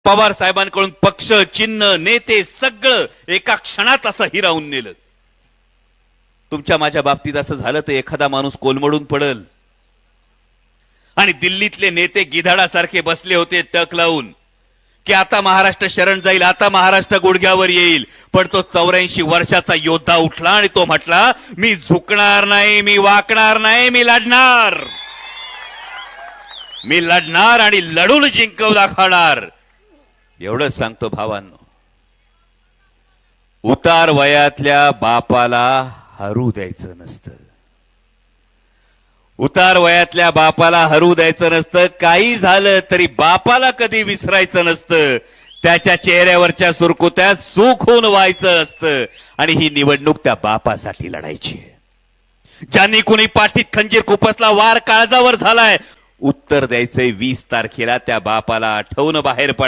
पवार साहेबांकडून पक्ष, चिन्ह, नेते सगळं एका क्षणात असं हिरावून नेलं. तुमच्या माझ्या बाबतीत असं झालं तर एखादा माणूस कोलमडून पडल. आणि दिल्लीतले नेते गिधाडासारखे बसले होते टक लावून की आता महाराष्ट्र शरण जाईल, आता महाराष्ट्र गुडघ्यावर येईल. पण तो 84 वर्षाचा योद्धा उठला आणि तो म्हटला, मी झुकणार नाही, मी वाकणार नाही, मी लढणार, मी लढणार आणि लढून जिंकून दाखवणार. एवढंच सांगतो भावांनो. उतार वयातल्या बापाला हरू द्यायचं नसतं. उतार वयातल्या बापाला हरू द्यायचं नसतं. काही झालं तरी बापाला कधी विसरायचं नसतं. त्याच्या चेहऱ्यावरच्या सुरकुत्यात सुख होऊन व्हायचं असतं. आणि ही निवडणूक त्या बापासाठी लढायची आहे. ज्यांनी कुणी पाठीत खंजीर खुपसला, वार काळजावर झालाय, उत्तर द्यायचंय 20 तारखेला. त्या बापाला आठवून बाहेर पड.